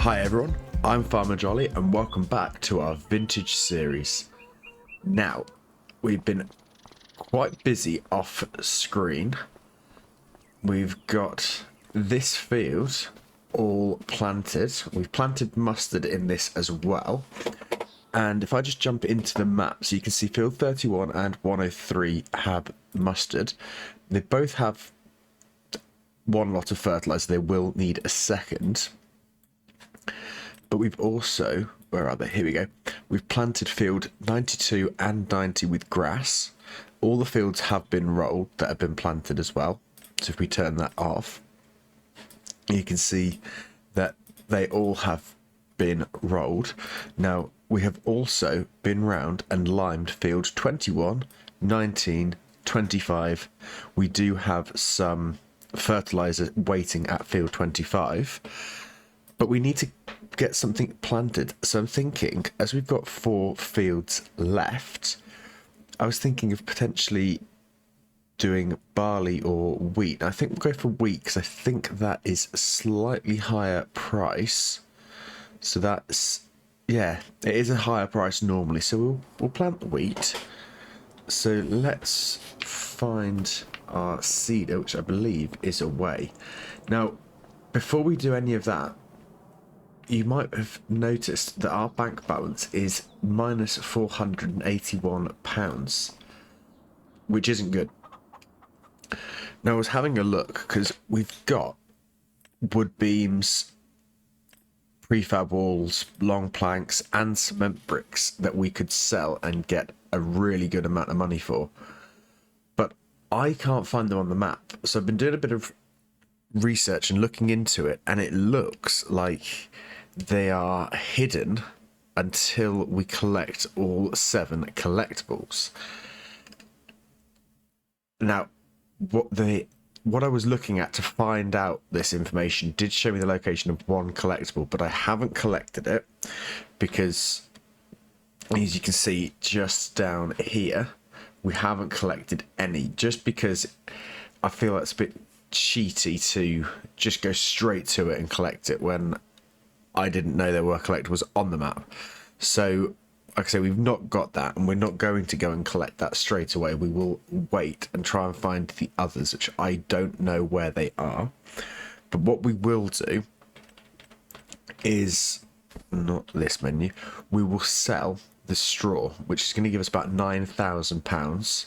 Hi everyone, I'm Farmer Jolly and welcome back to our vintage series. Now, we've been quite busy off screen. We've got this field all planted. We've planted mustard in this as well. And if I just jump into the map, so you can see field 31 and 103 have mustard. They both have one lot of fertilizer. They will need a second. But we've also, where are they? Here we go. We've planted field 92 and 90 with grass. All the fields have been rolled that have been planted as well. So if we turn that off, you can see that they all have been rolled. Now, we have also been round and limed field 21, 19, 25. We do have some fertilizer waiting at field 25. But we need to get something planted. So I'm thinking, as we've got 4 fields left, I was thinking of potentially doing barley or wheat. I think we'll go for wheat because I think that is a slightly higher price. So that's, yeah, it is a higher price normally. So we'll plant the wheat. So let's find our seeder, which I believe is away. Now, before we do any of that, you might have noticed that our bank balance is minus £481, which isn't good. Now I was having a look because we've got wood beams, prefab walls, long planks and cement bricks that we could sell and get a really good amount of money for. But I can't find them on the map. So I've been doing a bit of research and looking into it, and it looks like they are hidden until we collect all 7 collectibles. Now, what I was looking at to find out this information did show me the location of one collectible, but I haven't collected it because, as you can see just down here, we haven't collected any, just because I feel that's a bit cheaty to just go straight to it and collect it when I didn't know there were collectibles on the map. So, like I say, we've not got that, and we're not going to go and collect that straight away. We will wait and try and find the others, which I don't know where they are. But what we will do is, not this menu, we will sell the straw, which is going to give us about £9,000.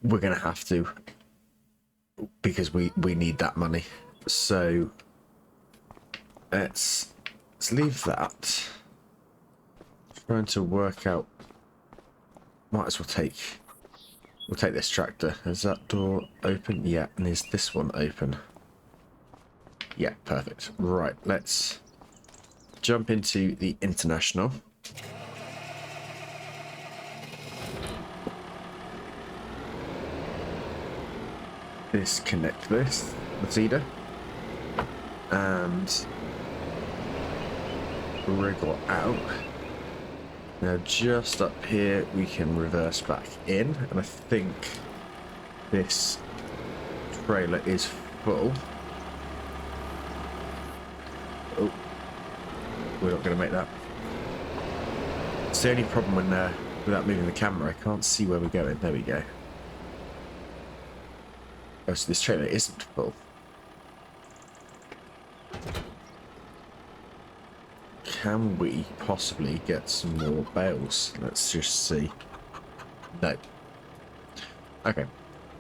We're going to have to, because we need that money. So let's leave that. Trying to work out. Might as well we'll take this tractor. Is that door open? Yeah. And is this one open? Yeah, perfect. Right, let's jump into the International. Disconnect this, the seeder, and wriggle out. Now just up here we can reverse back in, and I think this trailer is full. Oh, we're not going to make that. It's the only problem when without moving the camera, I can't see where we're going. There we go. Oh, so this trailer isn't full. Can we possibly get some more bales? Let's just see. No. Okay.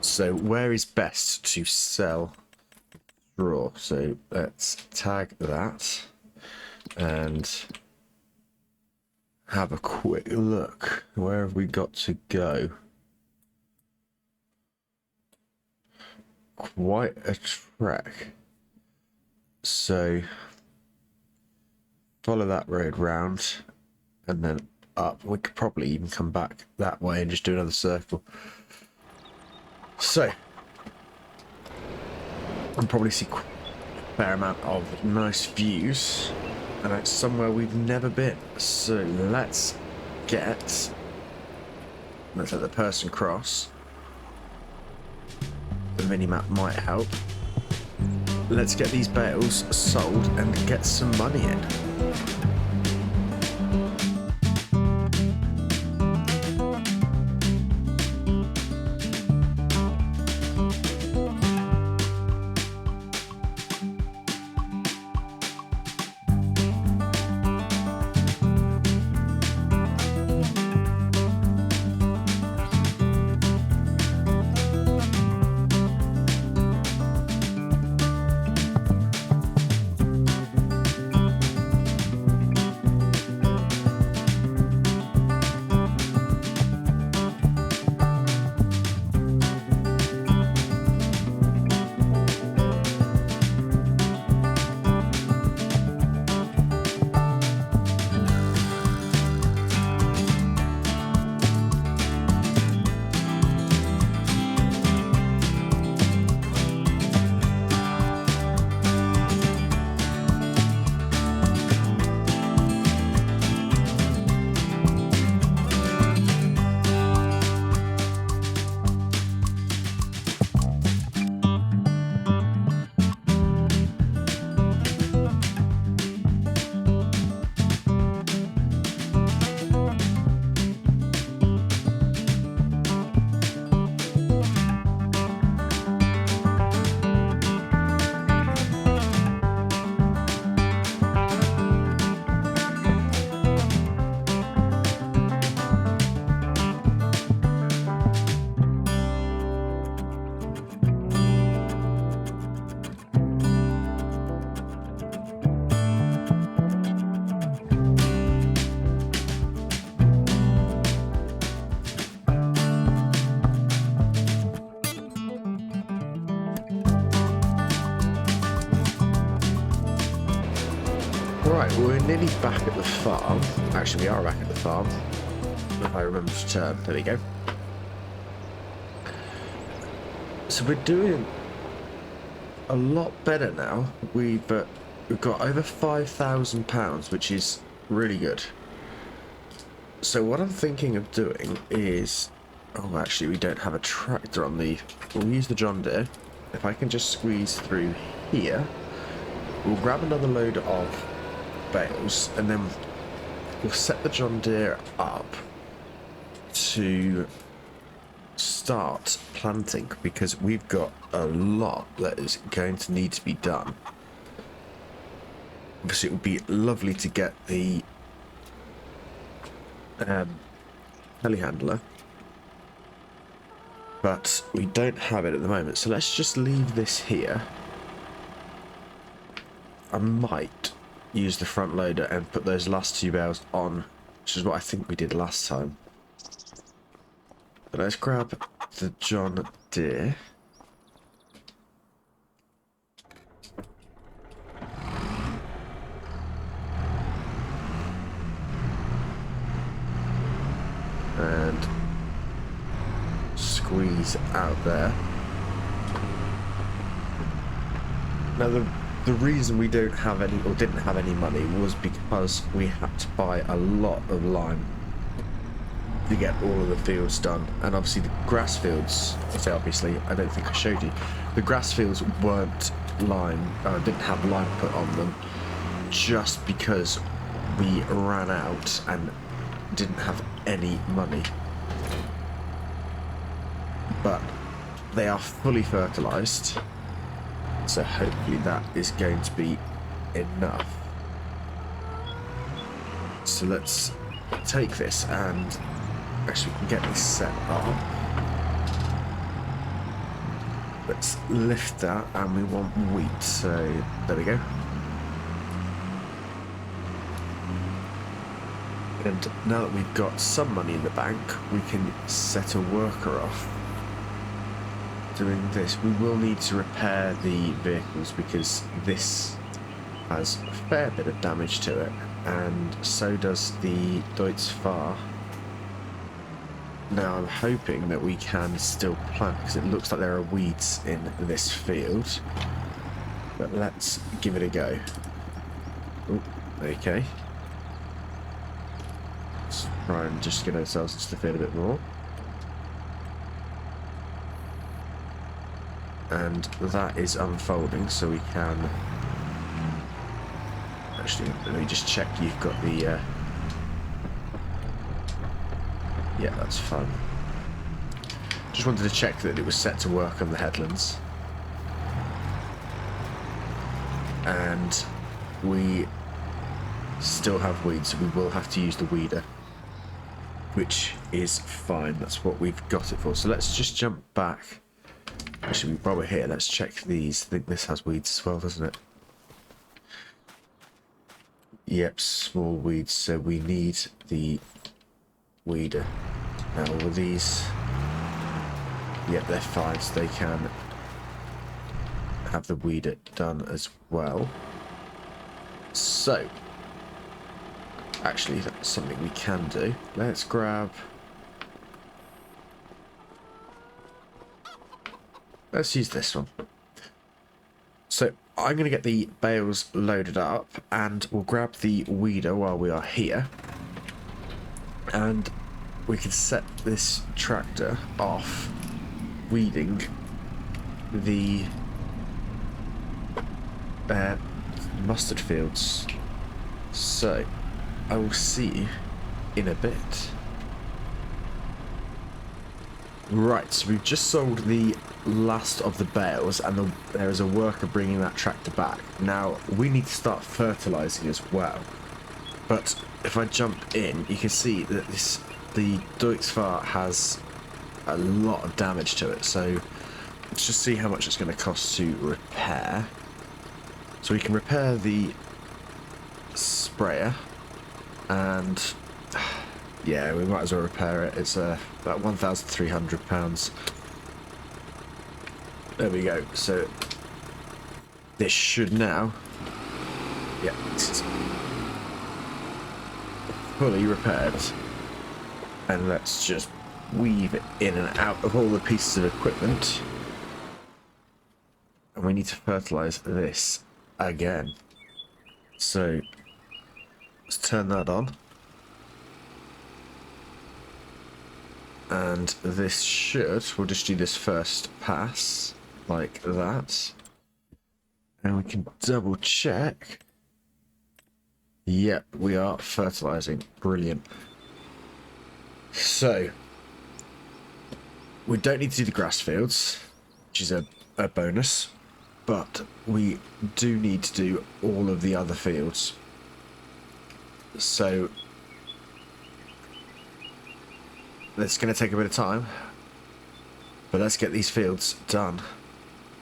So where is best to sell straw? So let's tag that and have a quick look. Where have we got to go? Quite a trek. So follow that road round and then up. We could probably even come back that way and just do another circle. So I'll probably see a fair amount of nice views, and it's somewhere we've never been. So let's let the person cross. The mini map might help. let's get these bales sold and get some money in. Right, we're nearly back at the farm. Actually, we are back at the farm. If I remember to turn. There we go. So we're doing a lot better now. We've got over £5,000, which is really good. So what I'm thinking of doing is... Oh, actually, we don't have a tractor on the... We'll use the John Deere. If I can just squeeze through here, we'll grab another load of bales, and then we'll set the John Deere up to start planting, because we've got a lot that is going to need to be done. Obviously, it would be lovely to get the telehandler, but we don't have it at the moment, so let's just leave this here. I might use the front loader and put those last two bales on, which is what I think we did last time. But let's grab the John Deere. And squeeze out there. Now the reason we don't have any, or didn't have any money, was because we had to buy a lot of lime to get all of the fields done. And obviously the grass fields, I say obviously, I don't think I showed you, the grass fields weren't lime, didn't have lime put on them, just because we ran out and didn't have any money. But they are fully fertilized, so hopefully that is going to be enough. So let's take this and actually we can get this set up. Let's lift that, and we want wheat, so there we go. And now that we've got some money in the bank, we can set a worker off doing this. We will need to repair the vehicles because this has a fair bit of damage to it, and so does the Deutz Fahr. Now I'm hoping that we can still plant, because it looks like there are weeds in this field, but let's give it a go. Ooh, okay. Let's try and just get ourselves into the field a bit more. And that is unfolding, so we can... Actually, let me just check you've got the... Yeah, that's fine. Just wanted to check that it was set to work on the headlands. And we still have weeds, so we will have to use the weeder, which is fine. That's what we've got it for. So let's just jump back. Actually, while we're here, let's check these. I think this has weeds as well, doesn't it? Yep, small weeds. So we need the weeder. Now, with these... Yep, they're fine, so they can have the weeder done as well. So, actually, that's something we can do. Let's grab... Let's use this one. So, I'm going to get the bales loaded up, and we'll grab the weeder while we are here. And we can set this tractor off weeding the mustard fields. So I will see you in a bit. Right, so we've just sold the last of the bales, and there is a worker bringing that tractor back. Now we need to start fertilizing as well, but if I jump in, you can see that the Ep4 has a lot of damage to it, so let's just see how much it's going to cost to repair. So we can repair the sprayer, and yeah, we might as well repair it. It's about £1,300. There we go. So this should now, yeah, this is fully repaired, and let's just weave it in and out of all the pieces of equipment. And we need to fertilize this again. So let's turn that on. And this should, we'll just do this first pass like that. And we can double check. Yep, we are fertilizing. Brilliant. So we don't need to do the grass fields, which is a bonus, but we do need to do all of the other fields. So it's going to take a bit of time, but let's get these fields done.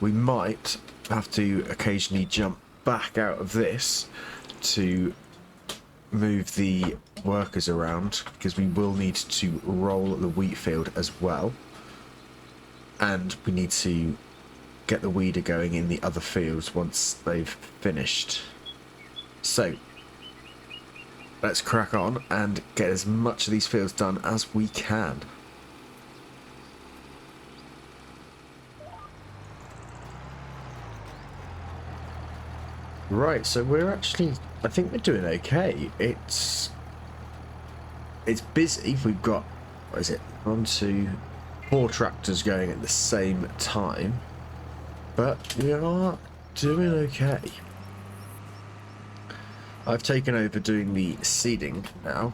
We might have to occasionally jump back out of this to move the workers around, because we will need to roll the wheat field as well, and we need to get the weeder going in the other fields once they've finished. So let's crack on and get as much of these fields done as we can. Right, so we're actually, I think we're doing okay. It's busy. We've got, what is it, 1, 2, 4 tractors going at the same time, but we are doing okay. I've taken over doing the seeding now,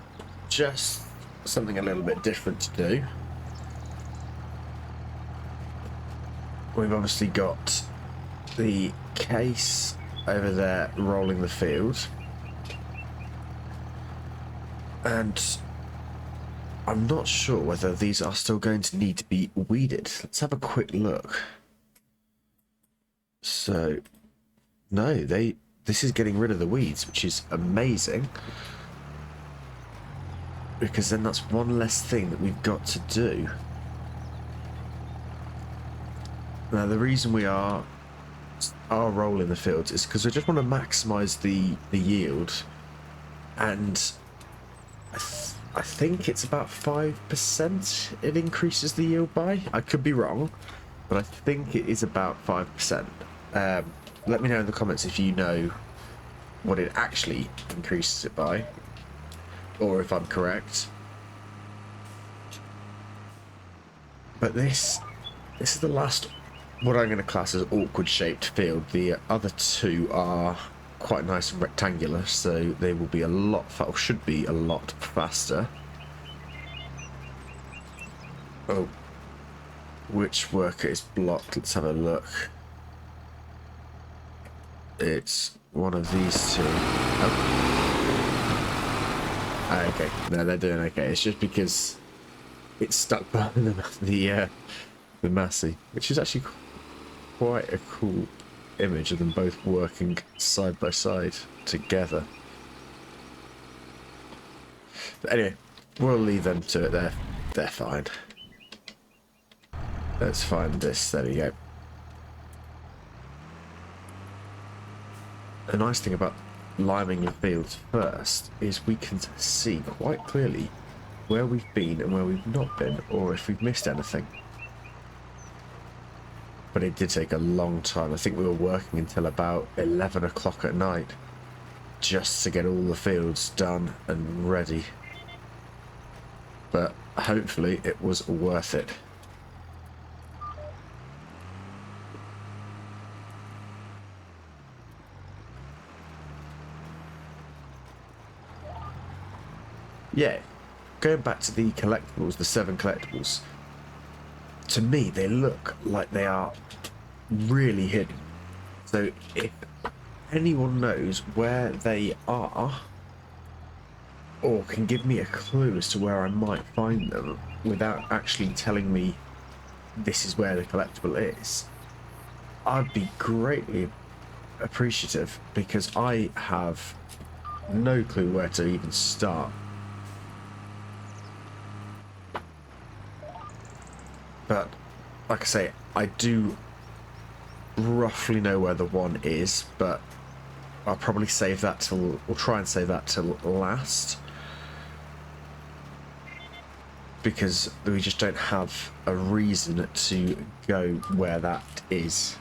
just something a little bit different to do. We've obviously got the case over there rolling the field, and I'm not sure whether these are still going to need to be weeded. Let's have a quick look. So, no, this is getting rid of the weeds, which is amazing, because then that's one less thing that we've got to do. Now, the reason we are rolling the fields is because I just want to maximize the yield, and I think it's about 5% it increases the yield by. I could be wrong, but I think it is about 5%. Let me know in the comments if you know what it actually increases it by, or if I'm correct. But this is the last what I'm going to class as awkward shaped field. The other two are quite nice and rectangular, so they will be a lot, or should be a lot faster. Oh, which worker is blocked? Let's have a look. It's one of these two. Oh. Okay, no, they're doing okay. It's just because it's stuck behind the Massey, which is actually quite a cool image of them both working side by side together. But anyway, we'll leave them to it. They're fine. Let's find this. There we go. The nice thing about liming the fields first is we can see quite clearly where we've been and where we've not been, or if we've missed anything. But it did take a long time. I think we were working until about 11 o'clock at night just to get all the fields done and ready. But hopefully it was worth it. Yeah, going back to the collectibles, the 7 collectibles, to me they look like they are really hidden. So if anyone knows where they are, or can give me a clue as to where I might find them without actually telling me this is where the collectible is, I'd be greatly appreciative, because I have no clue where to even start. But like I say, I do roughly know where the one is, but I'll probably save that till, we'll try and save that till last, because we just don't have a reason to go where that is.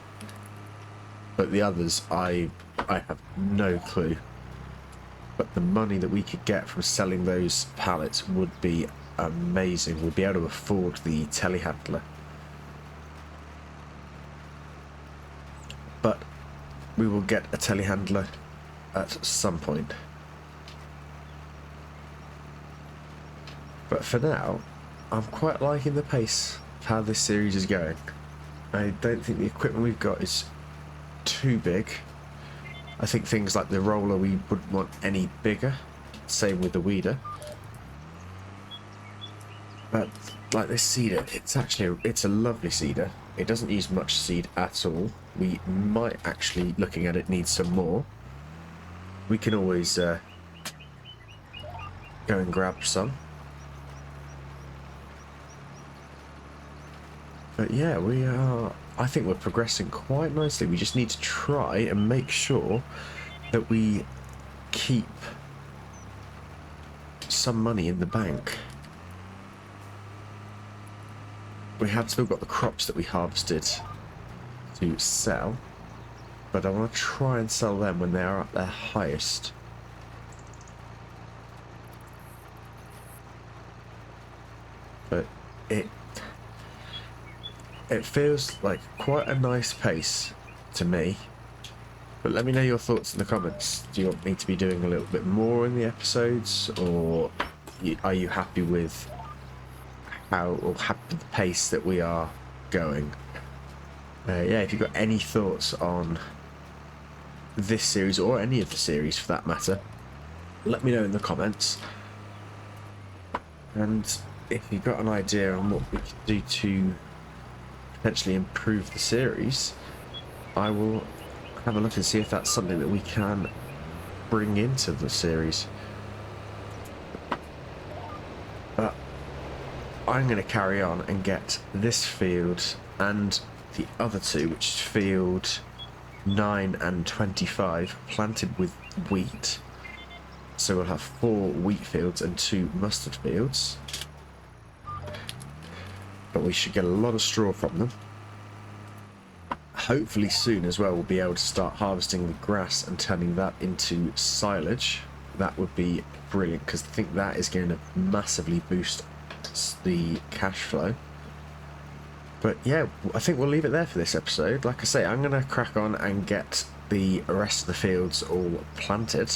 But the others, I have no clue. But the money that we could get from selling those pallets would be amazing. We'll be able to afford the telehandler. But we will get a telehandler at some point. But for now, I'm quite liking the pace of how this series is going. I don't think the equipment we've got is too big. I think things like the roller we wouldn't want any bigger. Same with the weeder. But like this seeder, it's a lovely seeder. It doesn't use much seed at all. We might actually, looking at it, need some more. We can always go and grab some. But yeah, I think we're progressing quite nicely. We just need to try and make sure that we keep some money in the bank. We have still got the crops that we harvested to sell, but I want to try and sell them when they are at their highest. But it feels like quite a nice pace to me. But let me know your thoughts in the comments. Do you want me to be doing a little bit more in the episodes, or are you happy with the pace that we are going? Yeah, if you've got any thoughts on this series, or any of the series for that matter, let me know in the comments. And if you've got an idea on what we can do to potentially improve the series, I will have a look and see if that's something that we can bring into the series. But I'm going to carry on and get this field and the other two, which is field 9 and 25, planted with wheat. So we'll have 4 wheat fields and 2 mustard fields. But we should get a lot of straw from them. Hopefully soon as well we'll be able to start harvesting the grass and turning that into silage. That would be brilliant, because I think that is going to massively boost the cash flow. But yeah, I think we'll leave it there for this episode. Like I say, I'm going to crack on and get the rest of the fields all planted.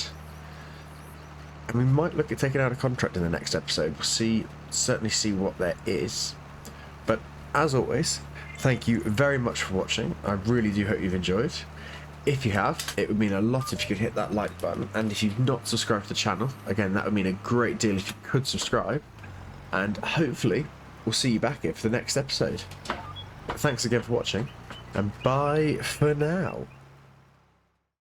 And we might look at taking out a contract in the next episode. We'll see, certainly see what there is. But as always, thank you very much for watching. I really do hope you've enjoyed. If you have, it would mean a lot if you could hit that like button. And if you've not subscribed to the channel, again, that would mean a great deal if you could subscribe. And hopefully, we'll see you back here for the next episode. Thanks again for watching, and bye for now.